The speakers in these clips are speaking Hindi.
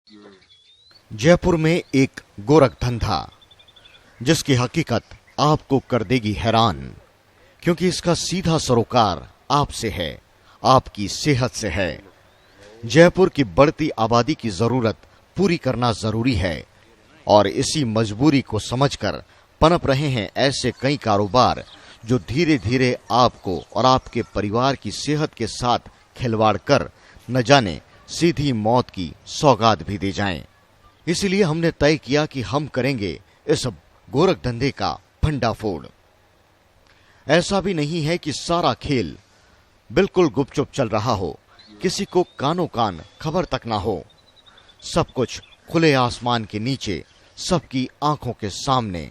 जयपुर में एक गोरखधंधा जिसकी हकीकत आपको कर देगी हैरान, क्योंकि इसका सीधा सरोकार आपसे है, आपकी सेहत से है। जयपुर की बढ़ती आबादी की जरूरत पूरी करना जरूरी है और इसी मजबूरी को समझकर पनप रहे हैं ऐसे कई कारोबार जो धीरे धीरे आपको और आपके परिवार की सेहत के साथ खिलवाड़ कर न जाने सीधी मौत की सौगात भी दे जाएं। इसलिए हमने तय किया कि हम करेंगे इस गोरख धंधे का भंडाफोड़। ऐसा भी नहीं है कि सारा खेल बिल्कुल गुपचुप चल रहा हो, किसी को कानो कान खबर तक ना हो। सब कुछ खुले आसमान के नीचे, सबकी आंखों के सामने,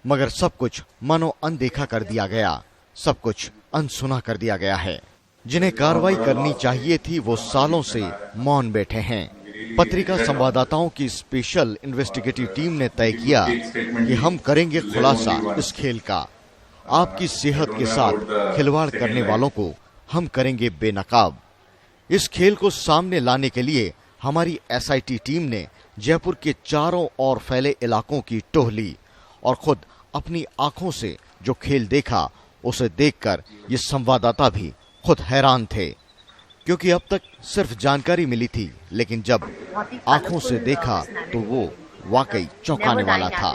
मगर सब कुछ मानो अनदेखा कर दिया गया, सब कुछ अनसुना कर दिया गया है। जिन्हें कार्रवाई करनी चाहिए थी वो सालों से मौन बैठे हैं। पत्रिका संवाददाताओं की स्पेशल इन्वेस्टिगेटिव टीम ने तय किया कि हम करेंगे खुलासा इस खेल का। आपकी सेहत के साथ खिलवाड़ करने वालों को हम करेंगे बेनकाब। इस खेल को सामने लाने के लिए हमारी एसआईटी टीम ने जयपुर के चारों ओर फैले इलाकों की टोह ली और खुद अपनी आंखों से जो खेल देखा उसे देखकर ये संवाददाता भी खुद हैरान थे, क्योंकि अब तक सिर्फ जानकारी मिली थी, लेकिन जब आंखों से देखा तो वो वाकई चौंकाने वाला था।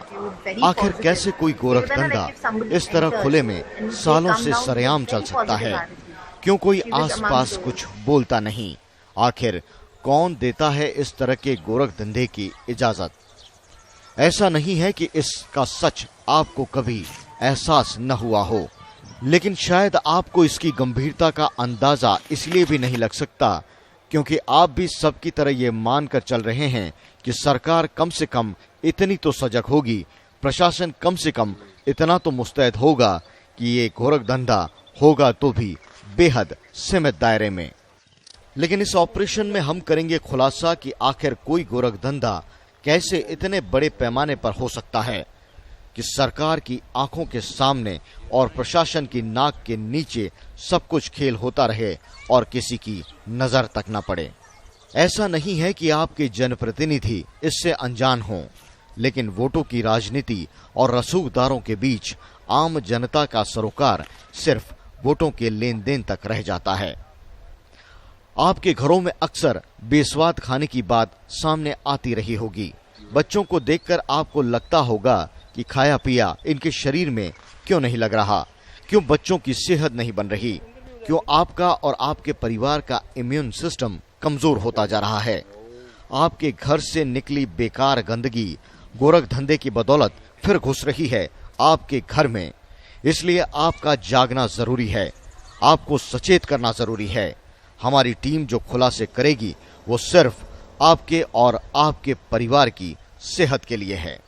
आखिर कैसे कोई गोरखधंधा इस तरह खुले में सालों से सरेआम चल सकता है? क्यों कोई आसपास कुछ बोलता नहीं? आखिर कौन देता है इस तरह के गोरखधंधे की इजाजत? ऐसा नहीं है कि इसका सच आपको कभी एहसास न हुआ हो, लेकिन शायद आपको इसकी गंभीरता का अंदाजा इसलिए भी नहीं लग सकता क्योंकि आप भी सबकी तरह ये मानकर चल रहे हैं कि सरकार कम से कम इतनी तो सजग होगी, प्रशासन कम से कम इतना तो मुस्तैद होगा कि ये गोरखधंधा होगा तो भी बेहद सीमित दायरे में। लेकिन इस ऑपरेशन में हम करेंगे खुलासा कि आखिर कोई गोरखधंधा कैसे इतने बड़े पैमाने पर हो सकता है कि सरकार की आंखों के सामने और प्रशासन की नाक के नीचे सब कुछ खेल होता रहे और किसी की नजर तक न पड़े। ऐसा नहीं है कि आपके जनप्रतिनिधि इससे अनजान हों, लेकिन वोटों की राजनीति और रसूखदारों के बीच आम जनता का सरोकार सिर्फ वोटों के लेन देन तक रह जाता है। आपके घरों में अक्सर बेस्वाद खाने की बात सामने आती रही होगी। बच्चों को देखकर आपको लगता होगा कि खाया पिया इनके शरीर में क्यों नहीं लग रहा, क्यों बच्चों की सेहत नहीं बन रही, क्यों आपका और आपके परिवार का इम्यून सिस्टम कमजोर होता जा रहा है। आपके घर से निकली बेकार गंदगी गोरख धंधे की बदौलत फिर घुस रही है आपके घर में। इसलिए आपका जागना जरूरी है, आपको सचेत करना जरूरी है। हमारी टीम जो खुलासे करेगी वो सिर्फ आपके और आपके परिवार की सेहत के लिए है।